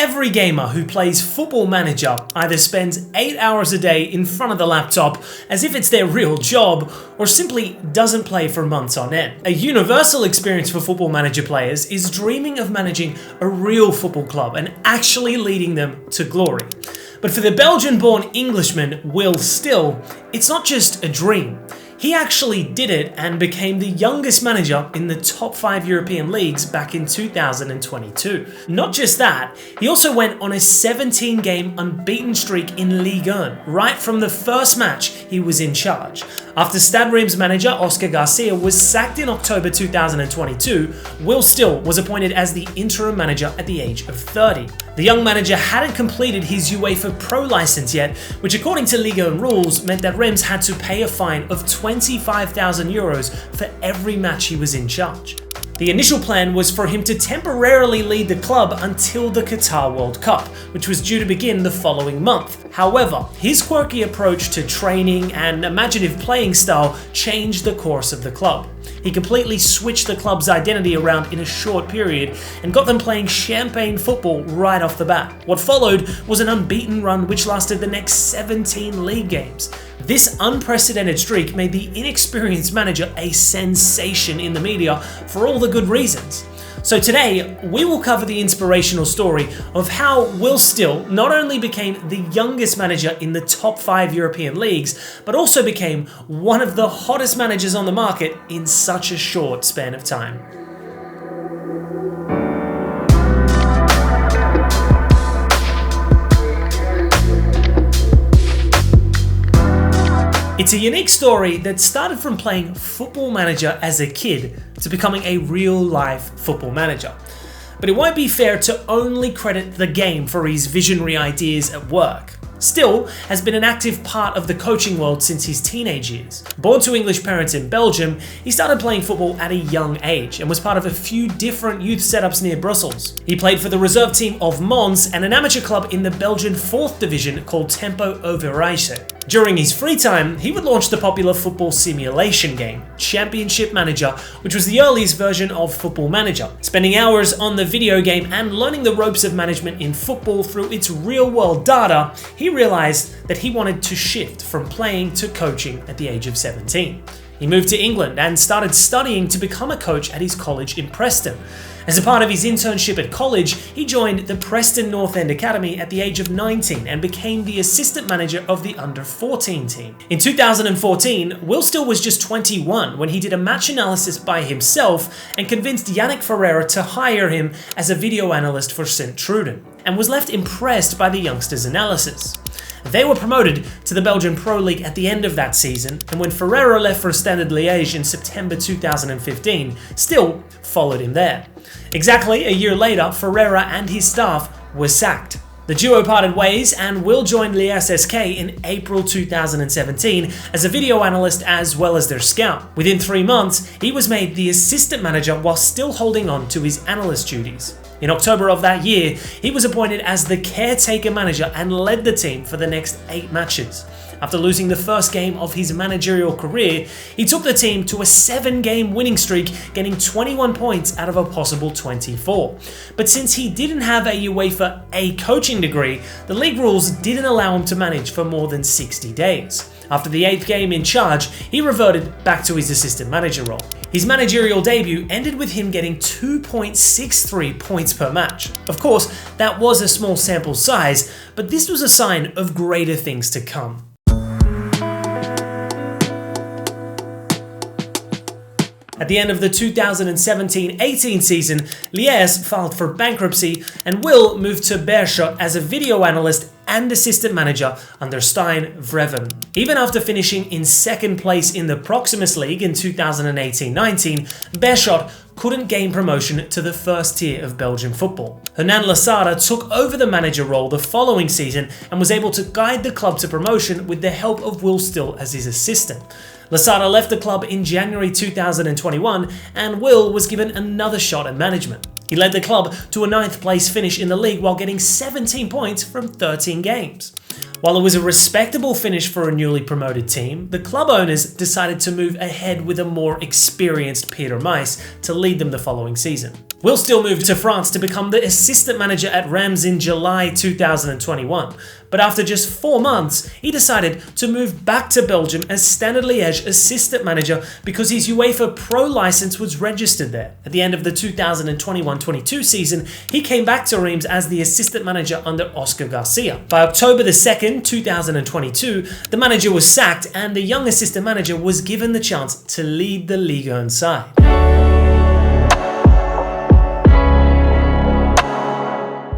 Every gamer who plays Football Manager either spends 8 hours a day in front of the laptop as if it's their real job, or simply doesn't play for months on end. A universal experience for Football Manager players is dreaming of managing a real football club and actually leading them to glory. But for the Belgian-born Englishman Will Still, it's not just a dream. He actually did it and became the youngest manager in the top 5 European leagues back in 2022. Not just that, he also went on a 17-game unbeaten streak in Ligue 1 right from the first match he was in charge. After Stade Reims manager Oscar Garcia was sacked in October 2022, Will Still was appointed as the interim manager at the age of 30. The young manager hadn't completed his UEFA Pro license yet, which according to Ligue 1 rules meant that Reims had to pay a fine of 25,000 euros for every match he was in charge. The initial plan was for him to temporarily lead the club until the Qatar World Cup, which was due to begin the following month. However, his quirky approach to training and imaginative playing style changed the course of the club. He completely switched the club's identity around in a short period and got them playing champagne football right off the bat. What followed was an unbeaten run which lasted the next 17 league games. This unprecedented streak made the inexperienced manager a sensation in the media for all the good reasons. So today, we will cover the inspirational story of how Will Still not only became the youngest manager in the top 5 European leagues, but also became one of the hottest managers on the market in such a short span of time. It's a unique story that started from playing Football Manager as a kid to becoming a real-life football manager. But it won't be fair to only credit the game for his visionary ideas at work. Still has been an active part of the coaching world since his teenage years. Born to English parents in Belgium, he started playing football at a young age and was part of a few different youth setups near Brussels. He played for the reserve team of Mons and an amateur club in the Belgian 4th division called Tempo Overijse. During his free time, he would launch the popular football simulation game, Championship Manager, which was the earliest version of Football Manager. Spending hours on the video game and learning the ropes of management in football through its real-world data, he realized that he wanted to shift from playing to coaching at the age of 17. He moved to England and started studying to become a coach at his college in Preston. As a part of his internship at college, he joined the Preston North End Academy at the age of 19 and became the assistant manager of the under-14 team. In 2014, Will Still was just 21 when he did a match analysis by himself and convinced Yannick Ferreira to hire him as a video analyst for St. Truden, and was left impressed by the youngster's analysis. They were promoted to the Belgian Pro League at the end of that season, and when Ferreira left for Standard Liège in September 2015, Still followed him there. Exactly a year later, Ferreira and his staff were sacked. The duo parted ways and Will joined Liège SK in April 2017 as a video analyst as well as their scout. Within 3 months, he was made the assistant manager while still holding on to his analyst duties. In October of that year, he was appointed as the caretaker manager and led the team for the next 8 matches. After losing the first game of his managerial career, he took the team to a 7-game winning streak, getting 21 points out of a possible 24. But since he didn't have a UEFA A coaching degree, the league rules didn't allow him to manage for more than 60 days. After the 8th game in charge, he reverted back to his assistant manager role. His managerial debut ended with him getting 2.63 points per match. Of course, that was a small sample size, but this was a sign of greater things to come. At the end of the 2017-18 season, Liège filed for bankruptcy and Will moved to Beerschot as a video analyst and assistant manager under Stijn Vreven. Even after finishing in 2nd place in the Proximus League in 2018-19, Beerschot couldn't gain promotion to the first tier of Belgian football. Hernan Losada took over the manager role the following season and was able to guide the club to promotion with the help of Will Still as his assistant. Losada left the club in January 2021 and Will was given another shot at management. He led the club to a 9th place finish in the league while getting 17 points from 13 games. While it was a respectable finish for a newly promoted team, the club owners decided to move ahead with a more experienced Peter Meis to lead them the following season. Will still moved to France to become the assistant manager at Reims in July 2021, but after just 4 months, he decided to move back to Belgium as Standard Liège assistant manager because his UEFA Pro license was registered there. At the end of the 2021-22 season, he came back to Reims as the assistant manager under Oscar Garcia. By October 2nd, 2022, the manager was sacked and the young assistant manager was given the chance to lead the Ligue side.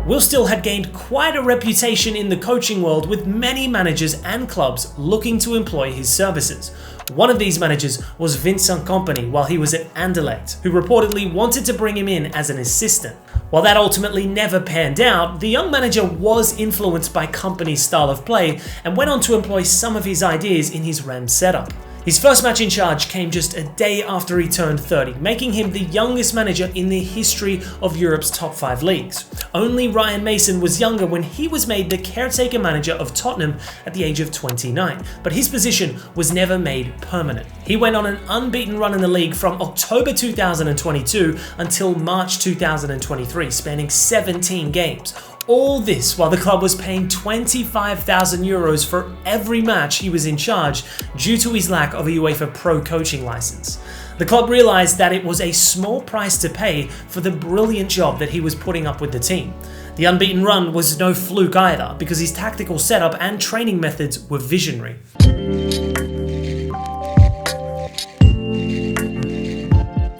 Will still had gained quite a reputation in the coaching world, with many managers and clubs looking to employ his services. One of these managers was Vincent Kompany while he was at Anderlecht, who reportedly wanted to bring him in as an assistant. While that ultimately never panned out, the young manager was influenced by Kompany's style of play and went on to employ some of his ideas in his Reims setup. His first match in charge came just a day after he turned 30, making him the youngest manager in the history of Europe's top 5 leagues. Only Ryan Mason was younger when he was made the caretaker manager of Tottenham at the age of 29, but his position was never made permanent. He went on an unbeaten run in the league from October 2022 until March 2023, spanning 17 games. All this while the club was paying €25,000 for every match he was in charge due to his lack of a UEFA Pro coaching license. The club realised that it was a small price to pay for the brilliant job that he was putting up with the team. The unbeaten run was no fluke either, because his tactical setup and training methods were visionary.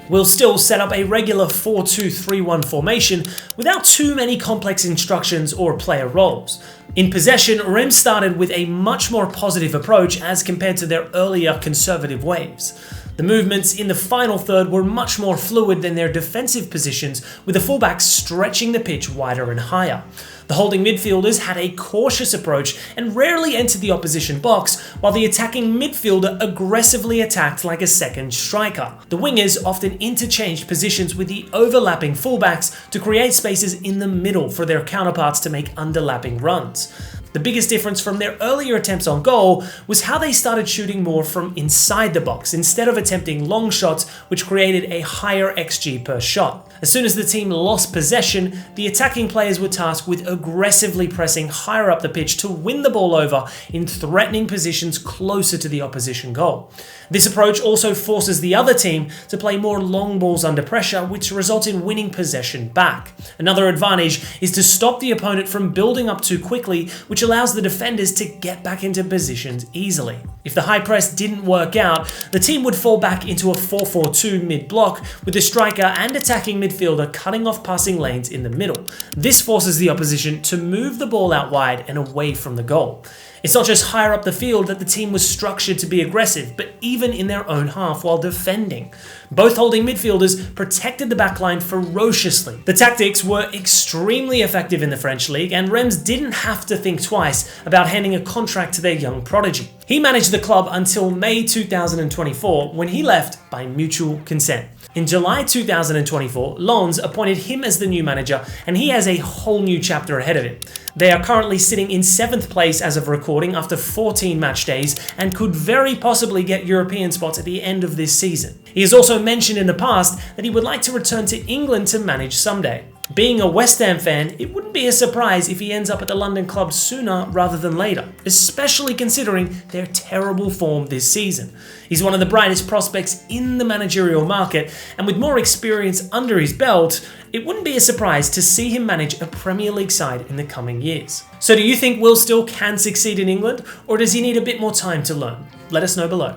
Will still set up a regular 4-2-3-1 formation without too many complex instructions or player roles. In possession, Reims started with a much more positive approach as compared to their earlier conservative waves. The movements in the final third were much more fluid than their defensive positions, with the fullbacks stretching the pitch wider and higher. The holding midfielders had a cautious approach and rarely entered the opposition box, while the attacking midfielder aggressively attacked like a second striker. The wingers often interchanged positions with the overlapping fullbacks to create spaces in the middle for their counterparts to make underlapping runs. The biggest difference from their earlier attempts on goal was how they started shooting more from inside the box instead of attempting long shots, which created a higher XG per shot. As soon as the team lost possession, the attacking players were tasked with aggressively pressing higher up the pitch to win the ball over in threatening positions closer to the opposition goal. This approach also forces the other team to play more long balls under pressure, which results in winning possession back. Another advantage is to stop the opponent from building up too quickly, which allows the defenders to get back into positions easily. If the high press didn't work out, the team would fall back into a 4-4-2 mid-block, with the striker and attacking midfielder cutting off passing lanes in the middle. This forces the opposition to move the ball out wide and away from the goal. It's not just higher up the field that the team was structured to be aggressive, but even in their own half while defending. Both holding midfielders protected the backline ferociously. The tactics were extremely effective in the French league, and Reims didn't have to think twice about handing a contract to their young prodigy. He managed the club until May 2024, when he left by mutual consent. In July 2024, Lens appointed him as the new manager, and he has a whole new chapter ahead of him. They are currently sitting in 7th place as of recording after 14 match days, and could very possibly get European spots at the end of this season. He has also mentioned in the past that he would like to return to England to manage someday. Being a West Ham fan, it wouldn't be a surprise if he ends up at the London club sooner rather than later, especially considering their terrible form this season. He's one of the brightest prospects in the managerial market, and with more experience under his belt, it wouldn't be a surprise to see him manage a Premier League side in the coming years. So do you think Will still can succeed in England, or does he need a bit more time to learn? Let us know below.